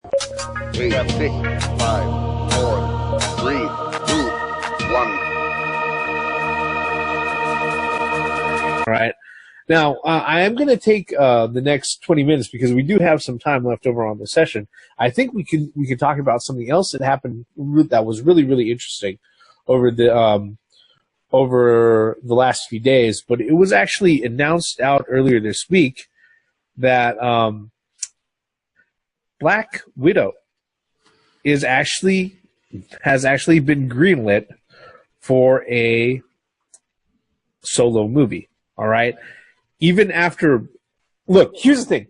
8, 6, 5, 4, 3, 2, 1. All right. Now, I am going to take the next 20 minutes because we do have some time left over on the session. I think we can talk about something else that happened that was really, really interesting over the last few days. But it was actually announced out earlier this week that Black Widow has actually been greenlit for a solo movie. All right. Even after, look, here's the thing.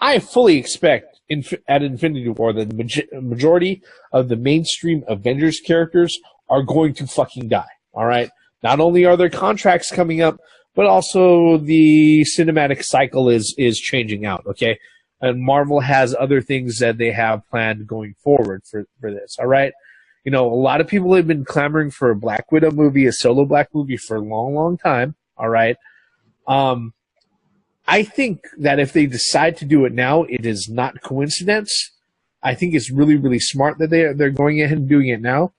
I fully expect at Infinity War that the majority of the mainstream Avengers characters are going to fucking die. All right. Not only are there contracts coming up, but also the cinematic cycle is changing out. Okay. And Marvel has other things that they have planned going forward for this. All right. You know, a lot of people have been clamoring for a Black Widow movie, a solo Black movie for a long, long time. All right. I think that if they decide to do it now, it is not coincidence. I think it's really, really smart that they're going ahead and doing it now.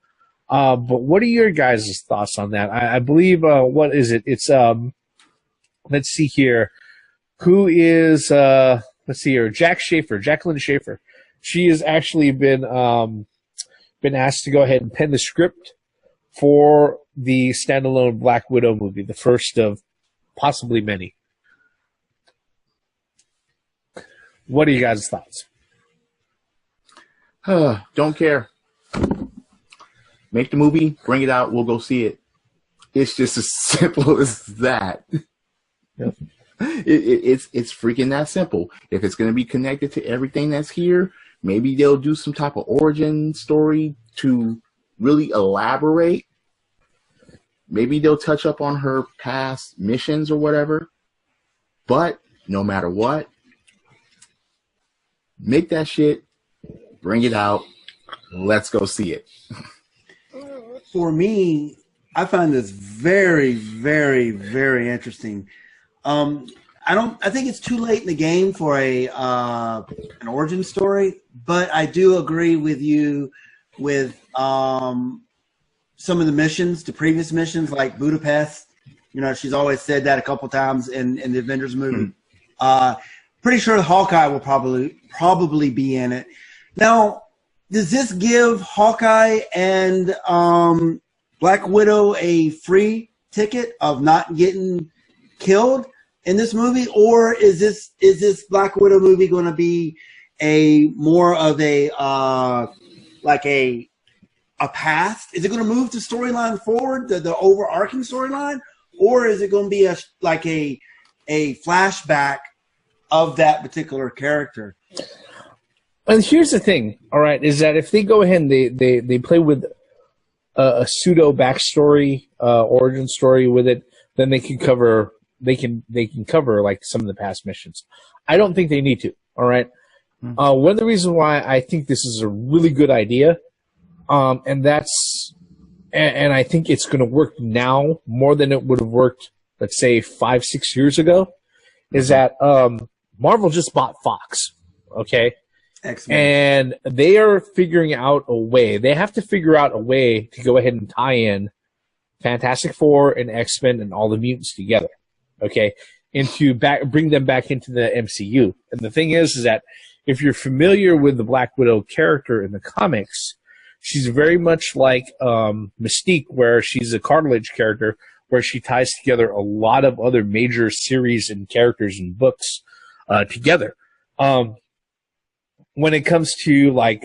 But what are your guys' thoughts on that? I believe, what is it? It's, let's see here. Who is, let's see here, Jacqueline Schaeffer. She has actually been asked to go ahead and pen the script for the standalone Black Widow movie, the first of possibly many. What are you guys' thoughts? Don't care. Make the movie, bring it out, we'll go see it. It's just as simple as that. Yep. It's freaking that simple. If it's going to be connected to everything that's here, maybe they'll do some type of origin story to really elaborate. Maybe they'll touch up on her past missions or whatever. But no matter what, make that shit, bring it out, let's go see it. For me, I find this very, very, very interesting. I think it's too late in the game for an origin story, but I do agree with you with some of the missions, the previous missions, like Budapest. You know, she's always said that a couple times in the Avengers movie. Pretty sure Hawkeye will probably be in it. Now, does this give Hawkeye and Black Widow a free ticket of not getting killed in this movie, or is this Black Widow movie going to be a more of a like a past? Is it going to move the storyline forward, the overarching storyline, or is it going to be a flashback of that particular character? And here's the thing, all right, is that if they go ahead and they play with a pseudo backstory, origin story with it, then they can cover like some of the past missions. I don't think they need to. All right. One of the reasons why I think this is a really good idea, and I think it's going to work now more than it would have worked, let's say 5-6 years ago, is that Marvel just bought Fox. Okay. X-Men. And they are figuring out a way. They have to figure out a way to go ahead and tie in Fantastic Four and X-Men and all the mutants together. Okay, bring them back into the MCU. And the thing is that if you're familiar with the Black Widow character in the comics, she's very much like Mystique, where she's a cartilage character, where she ties together a lot of other major series and characters and books together. When it comes to like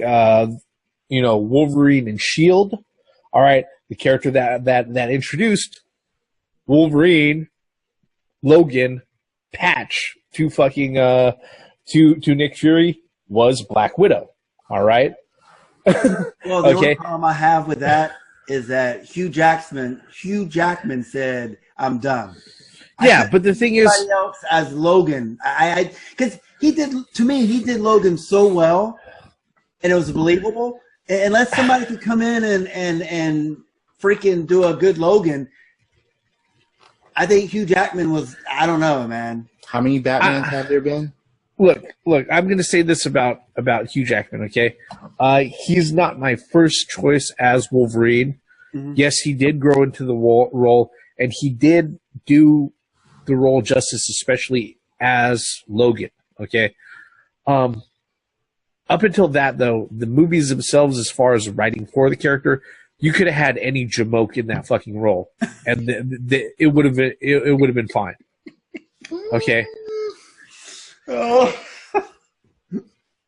Wolverine and Shield, all right, the character that introduced Wolverine, Logan, Patch to fucking to Nick Fury was Black Widow. All right. Well, the only problem I have with that is that Hugh Jackman said, "I'm done." Yeah, but the thing is, somebody else as Logan, because he did Logan so well, and it was believable. Unless somebody could come in and freaking do a good Logan, I think Hugh Jackman I don't know, man. How many Batmans have there been? Look, I'm going to say this about about Hugh Jackman. Okay, he's not my first choice as Wolverine. Mm-hmm. Yes, he did grow into the role, and he did do the role justice, especially as Logan. Okay. Up until that, though, the movies themselves, as far as writing for the character, you could have had any Jamoke in that fucking role, and it would have been fine. Okay. Oh.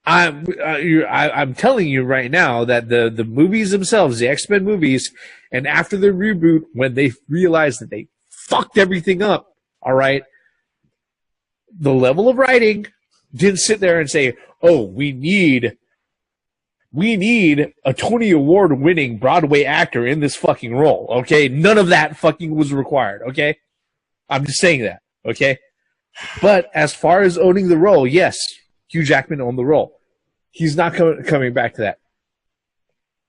I'm telling you right now that the movies themselves, the X-Men movies, and after the reboot, when they realized that they fucked everything up, all right, the level of writing didn't sit there and say, "Oh, we need a Tony Award winning Broadway actor in this fucking role." Okay, none of that fucking was required. Okay, I'm just saying that. Okay, but as far as owning the role, yes, Hugh Jackman owned the role. He's not coming back to that.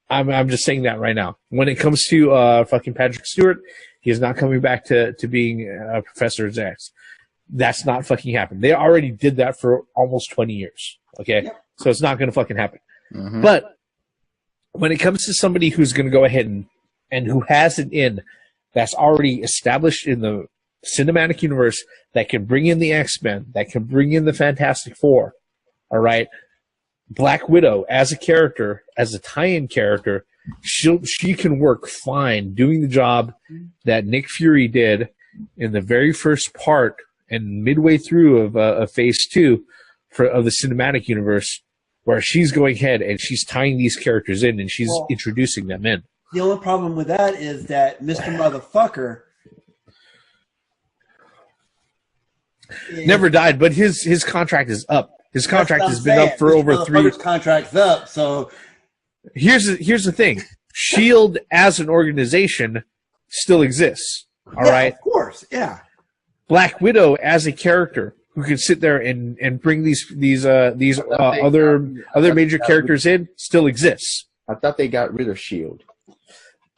I'm just saying that right now. When it comes to fucking Patrick Stewart, he is not coming back to being Professor X. That's not fucking happened. They already did that for almost 20 years. Okay? Yep. So it's not going to fucking happen. Mm-hmm. But when it comes to somebody who's going to go ahead and who has an in that's already established in the cinematic universe, that can bring in the X-Men, that can bring in the Fantastic Four, all right? Black Widow as a character, as a tie-in character, she can work fine doing the job that Nick Fury did in the very first part and midway through of Phase 2 of the cinematic universe, where she's going ahead and she's tying these characters in and she's introducing them in. The only problem with that is that Mr. Motherfucker never died, but his contract is up. His contract has been up for over 3 years. Contract's up, so here's the thing. SHIELD as an organization still exists. All right? Of course, yeah. Black Widow as a character who can sit there and bring these other major characters in still exists. I thought they got rid of SHIELD.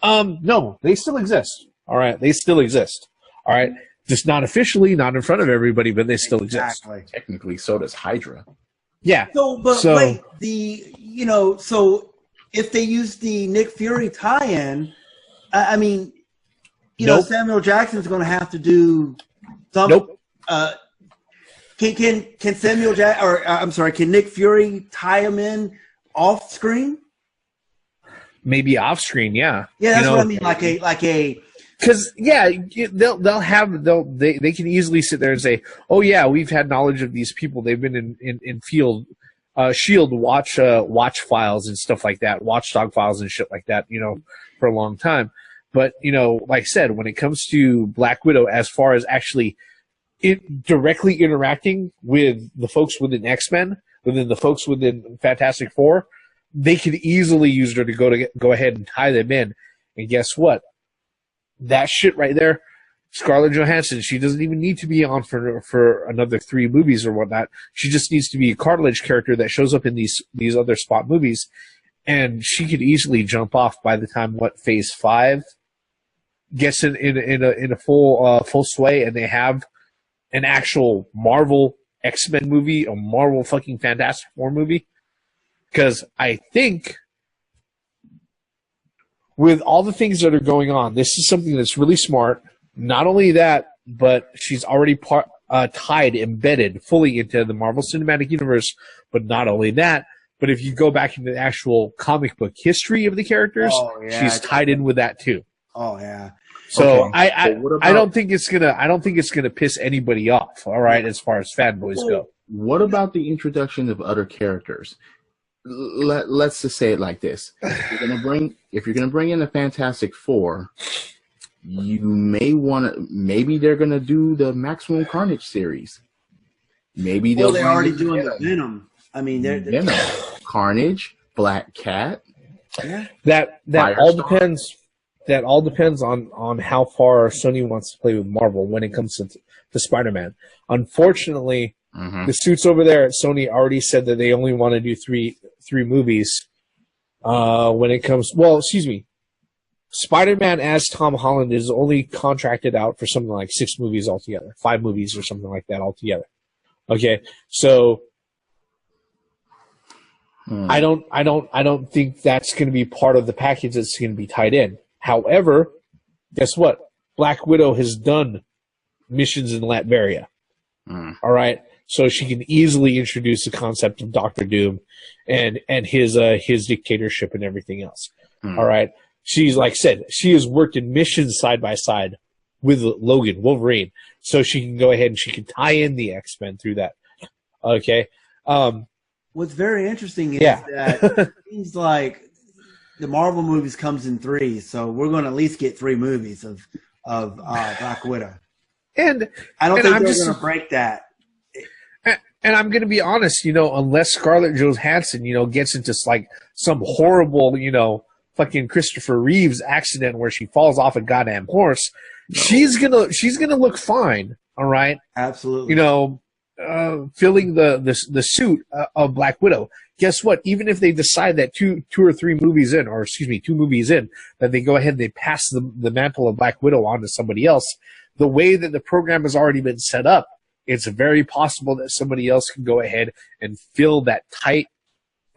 No, they still exist. All right, they still exist. All right, just not officially, not in front of everybody, but they still exist. Technically, so does Hydra. Yeah. So wait, so if they use the Nick Fury tie-in, I mean, Samuel Jackson's going to have to do something. Nope. Can Samuel can Nick Fury tie him in off screen? Maybe off screen, yeah. Yeah, that's what I mean. Like a. Because they can easily sit there and say, "Oh yeah, we've had knowledge of these people. They've been in field, SHIELD watch files and stuff like that, watchdog files and shit like that, for a long time." But like I said, when it comes to Black Widow, as far as actually directly interacting with the folks within X-Men, within the folks within Fantastic Four, they could easily use her to go ahead and tie them in. And guess what? That shit right there, Scarlett Johansson, she doesn't even need to be on for another 3 movies or whatnot. She just needs to be a cartilage character that shows up in these other spot movies, and she could easily jump off by the time Phase 5 gets in a full sway, and they have an actual Marvel X-Men movie, a Marvel fucking Fantastic Four movie. Because I think with all the things that are going on, this is something that's really smart. Not only that, but she's already embedded fully into the Marvel Cinematic Universe. But not only that, but if you go back into the actual comic book history of the characters, she's tied in with that too. Oh yeah. So okay. I don't think it's gonna piss anybody off. All right, as far as fanboys go. What about the introduction of other characters? Let's just say it like this: if you're gonna bring in the Fantastic Four, you may want to. Maybe they're gonna do the Maximum Carnage series. Maybe they're already doing the Venom. I mean, they're Venom, Carnage, Black Cat. Yeah. That all depends. That all depends on how far Sony wants to play with Marvel when it comes to Spider-Man. Unfortunately, the suits over there at Sony already said that they only want to do three movies. When it comes, Spider-Man as Tom Holland is only contracted out for something like 6 movies altogether, 5 movies or something like that altogether. Okay, so I don't think that's going to be part of the package that's going to be tied in. However, guess what? Black Widow has done missions in Latveria. All right, so she can easily introduce the concept of Doctor Doom and his dictatorship and everything else. All right, she's like I said, she has worked in missions side by side with Logan Wolverine, so she can go ahead and she can tie in the X-Men through that. Okay. What's very interesting is that it seems like the Marvel movies comes in threes, so we're going to at least get 3 movies of Black Widow. And I don't think they're going to break that. And I'm going to be honest, unless Scarlett Johansson, gets into like some horrible, fucking Christopher Reeves accident where she falls off a goddamn horse, she's gonna look fine. All right, absolutely. Filling the suit of Black Widow. Guess what? Even if they decide that 2 or 3 movies in, or excuse me, 2 movies in, that they go ahead and they pass the mantle of Black Widow on to somebody else, the way that the program has already been set up, it's very possible that somebody else can go ahead and fill that tight,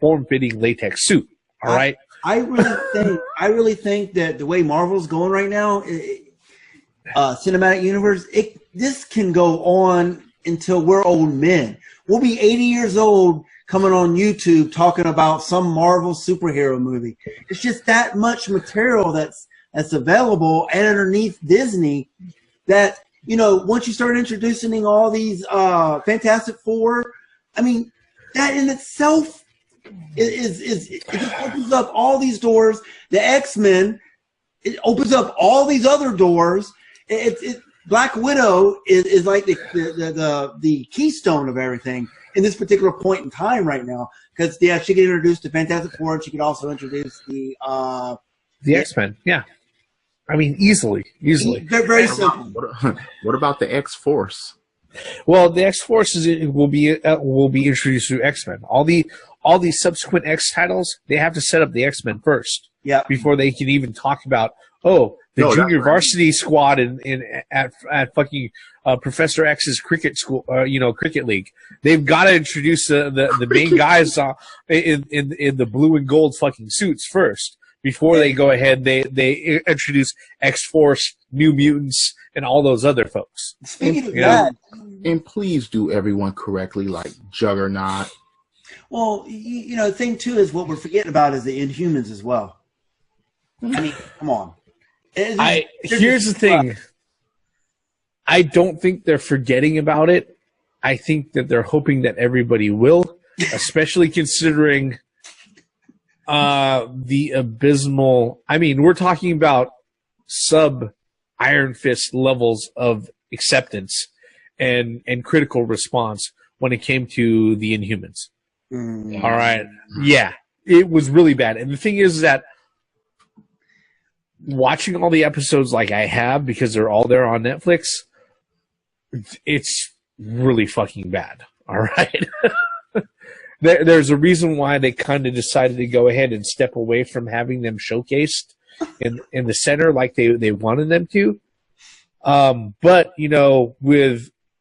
form-fitting latex suit. All right. I really think that the way Marvel's going right now, cinematic universe, this can go on until we're old men. We'll be 80 years old coming on YouTube talking about some Marvel superhero movie. It's just that much material that's available and underneath Disney that, once you start introducing all these Fantastic Four, I mean, that in itself it just opens up all these doors. The X-Men, it opens up all these other doors. Black Widow is like the keystone of everything in this particular point in time right now, because she could introduce the Fantastic Four, and she could also introduce the X-Men. Yeah, I mean easily. They're very simple. What about the X-Force? Well, the X-Force will be introduced through X-Men. All the subsequent X titles, they have to set up the X-Men first. Yeah. Before they can even talk about junior varsity squad at fucking Professor X's cricket school, cricket league. They've got to introduce the main guys in the blue and gold fucking suits first before they go ahead. They introduce X-Force, New Mutants, and all those other folks. Speaking of that, and please do everyone correctly, like Juggernaut. Well, the thing too is what we're forgetting about is the Inhumans as well. I mean, come on. Here's the thing. I don't think they're forgetting about it. I think that they're hoping that everybody will, especially considering the abysmal. I mean, we're talking about sub-Iron Fist levels of acceptance and critical response when it came to the Inhumans. All right. Yeah, it was really bad. And the thing is that watching all the episodes like I have, because they're all there on Netflix, it's really fucking bad. All right. There's a reason why they kind of decided to go ahead and step away from having them showcased in the center like they wanted them to. But,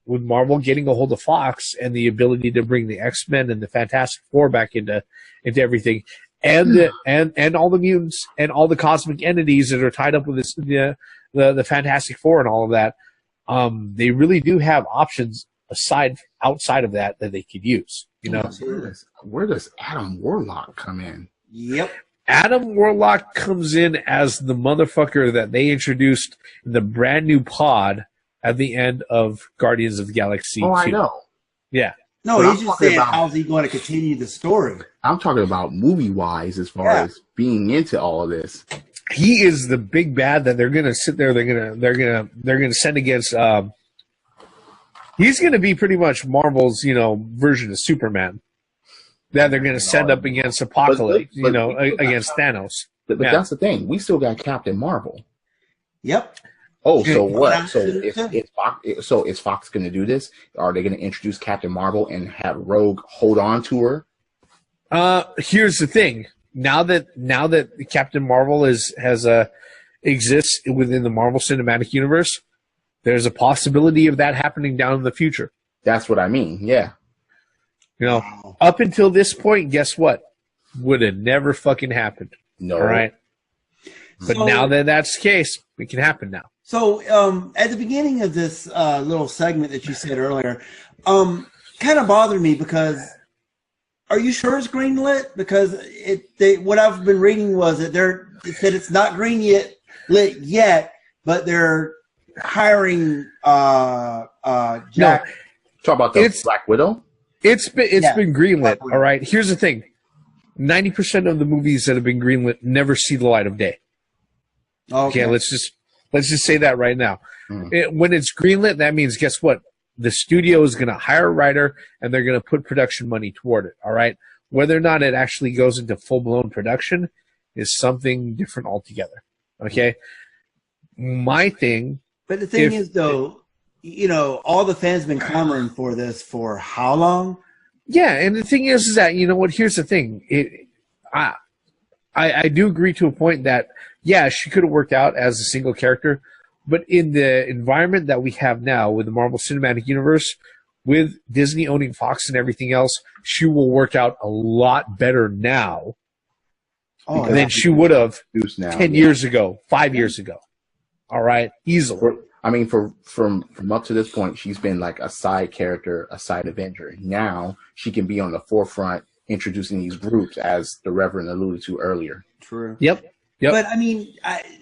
with Marvel getting a hold of Fox and the ability to bring the X-Men and the Fantastic Four back into everything, and all the mutants and all the cosmic entities that are tied up with this, the Fantastic Four and all of that, they really do have options outside of that they could use. Where does Adam Warlock come in? Yep. Adam Warlock comes in as the motherfucker that they introduced in the brand new pod at the end of Guardians of the Galaxy 2. I know. Yeah. No, he's just saying how's he going to continue the story. I'm talking about movie-wise as far as being into all of this. He is the big bad that they're going to sit there. They're going to send against. He's going to be pretty much Marvel's version of Superman that they're going to send up against Apocalypse, against Thanos. But that's the thing. We still got Captain Marvel. Yep. Oh, so what? So is Fox going to do this? Are they going to introduce Captain Marvel and have Rogue hold on to her? Here's the thing. Now that Captain Marvel exists within the Marvel Cinematic Universe, there's a possibility of that happening down in the future. That's what I mean. Yeah. Up until this point, guess what? would have never fucking happened. No. All right. But now that that's the case, it can happen now. So at the beginning of this little segment that you said earlier, kind of bothered me because are you sure it's greenlit? Because what I've been reading was that it said it's not lit yet, but they're hiring Jack. No. Talk about the Black Widow. It's been greenlit. All right. Here's the thing: 90% of the movies that have been greenlit never see the light of day. Okay, let's just say that right now. When it's greenlit, that means guess what? The studio is going to hire a writer and they're going to put production money toward it. All right. Whether or not it actually goes into full blown production is something different altogether. Okay. My thing. But the thing is, though, you know, all the fans have been clamoring for this for how long? Yeah, and the thing is that, you know what? Here's the thing. I do agree to a point that, yeah, she could have worked out as a single character, but in the environment that we have now with the Marvel Cinematic Universe, with Disney owning Fox and everything else, she will work out a lot better now than she would have 10 years ago, 5 years ago. All right, easily. I mean, from up to this point, she's been like a side character, a side Avenger. Now she can be on the forefront, introducing these groups, as the Reverend alluded to earlier. True. Yep. But I mean,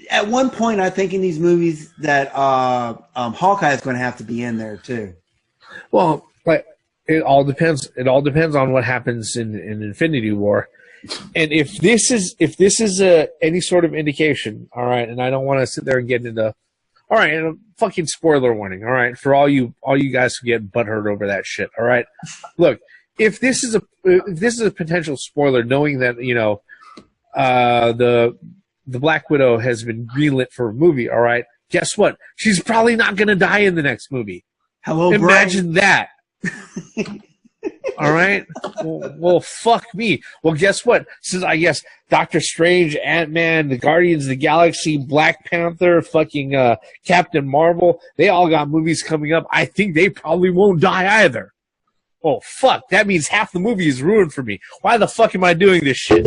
at one point, I think in these movies that Hawkeye is going to have to be in there too. Well, but it all depends. It all depends on what happens in Infinity War. And if this is any sort of indication, all right, and I don't want to sit there and get into, all right, and a fucking spoiler warning, all right, for all you guys who get butthurt over that shit, all right. Look, if this is a potential spoiler, knowing that you know the Black Widow has been greenlit for a movie, all right, guess what? She's probably not going to die in the next movie. Hello, imagine that. All right. Well, fuck me. Well, guess what? Since I guess Doctor Strange, Ant-Man, the Guardians of the Galaxy, Black Panther, fucking Captain Marvel, they all got movies coming up. I think they probably won't die either. Oh, fuck. That means half the movie is ruined for me. Why the fuck am I doing this shit?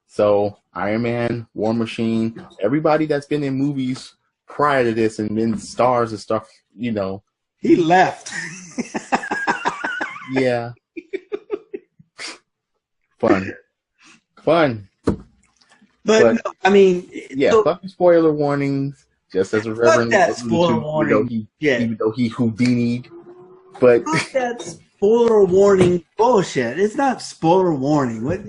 So, Iron Man, War Machine, everybody that's been in movies prior to this and been stars and stuff, you know. He left. Yeah. Fun. But no, I mean, yeah, fuck spoiler warnings. Just as a reverend, that spoiler warning. Even though he Houdini'd, but fuck that spoiler warning bullshit. It's not spoiler warning. What?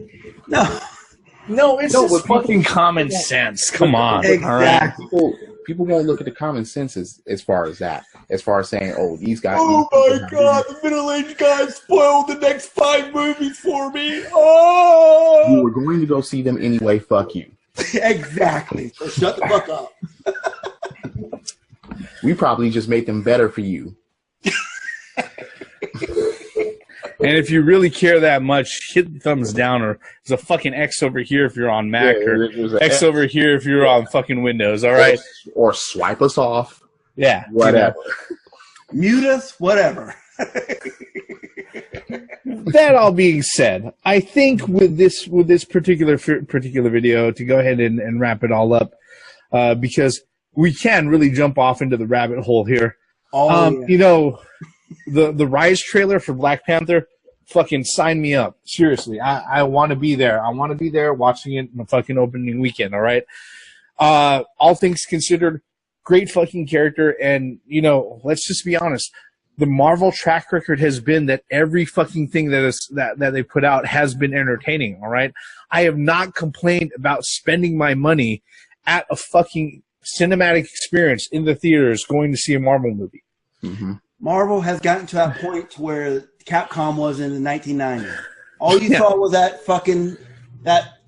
No, it's just fucking common sense. Come on. Exactly. All right? People won't look at the common sense as far as that. As far as saying, oh, these guys. Oh my god, the middle-aged guy spoiled the next 5 movies for me. Oh! You were going to go see them anyway, fuck you. Exactly. So shut the fuck up. We probably just made them better for you. And if you really care that much, hit the thumbs down, or there's a fucking X over here if you're on Mac, or X over here if you're on fucking Windows, all right? Or swipe us off. Yeah. Whatever. Mute us, whatever. That all being said, I think with this particular video, to go ahead and wrap it all up, because we can really jump off into the rabbit hole here. You know, the Rise trailer for Black Panther, fucking sign me up. Seriously, I want to be there. I want to be there watching it in the fucking opening weekend, all right? All things considered, great fucking character, and, you know, let's just be honest. The Marvel track record has been that every fucking thing that they put out has been entertaining, all right? I have not complained about spending my money at a fucking cinematic experience in the theaters going to see a Marvel movie. Mm-hmm. Marvel has gotten to that point to where Capcom was in the 1990s. All you saw was that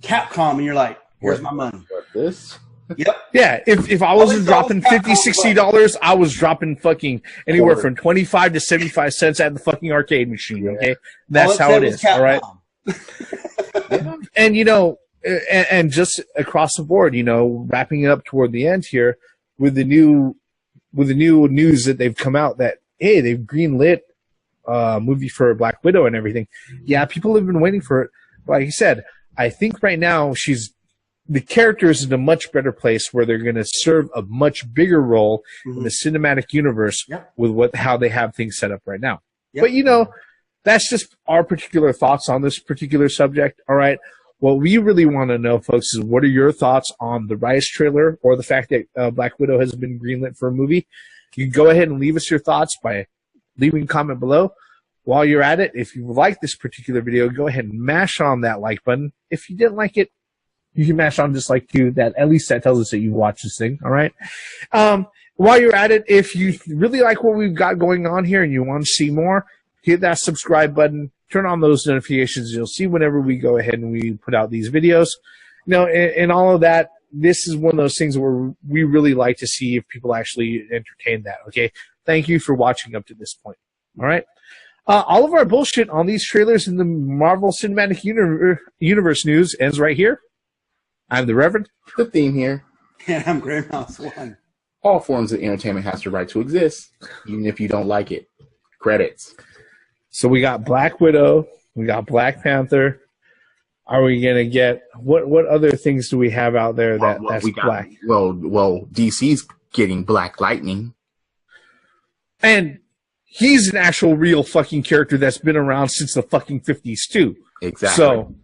Capcom, and you're like, "Where's my money?" This? Yep. Yeah. If I wasn't dropping $50-$60, I was dropping fucking anywhere from 25 to 75 cents at the fucking arcade machine. Okay, that's how it is. All right. And you know, and just across the board, you know, wrapping up toward the end here with the new news that they've come out that, hey, they've greenlit movie for Black Widow and everything. Yeah, people have been waiting for it. Like I said, I think right now the character is in a much better place where they're going to serve a much bigger role in the cinematic universe with how they have things set up right now. But that's just our particular thoughts on this particular subject. All right. What we really want to know, folks, is what are your thoughts on the Rise trailer or the fact that Black Widow has been greenlit for a movie? You can go ahead and leave us your thoughts by leaving a comment below. While you're at it, if you like this particular video, go ahead and mash on that like button. If you didn't like it, you can mash on dislike too. At least that tells us that you watched this thing. All right. While you're at it, if you really like what we've got going on here and you want to see more, hit that subscribe button. Turn on those notifications. You'll see whenever we go ahead and we put out these videos. And all of that, this is one of those things where we really like to see if people actually entertain that, okay? Thank you for watching up to this point, all right? All of our bullshit on these trailers in the Marvel Cinematic Universe news ends right here. I'm the Reverend. The theme here. And I'm Grey Mouse 1. All forms of entertainment has the right to exist, even if you don't like it. Credits. So we got Black Widow, we got Black Panther. Are we gonna get what other things do we have out there that's black? Well, DC's getting Black Lightning, and he's an actual real fucking character that's been around since the fucking 50s too. Exactly. So,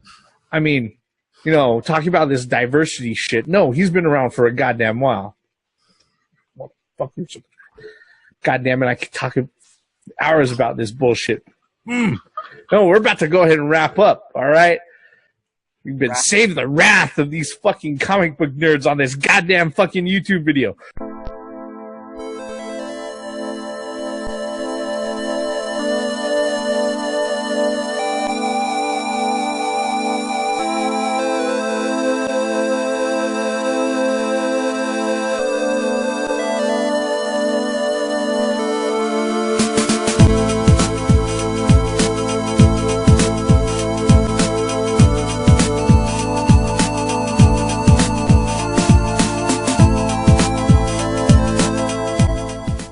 I mean, talking about this diversity shit. No, he's been around for a goddamn while. Well, fucking goddamn it! I could talk hours about this bullshit. No, we're about to go ahead and wrap up, all right? We've been saving the wrath of these fucking comic book nerds on this goddamn fucking YouTube video.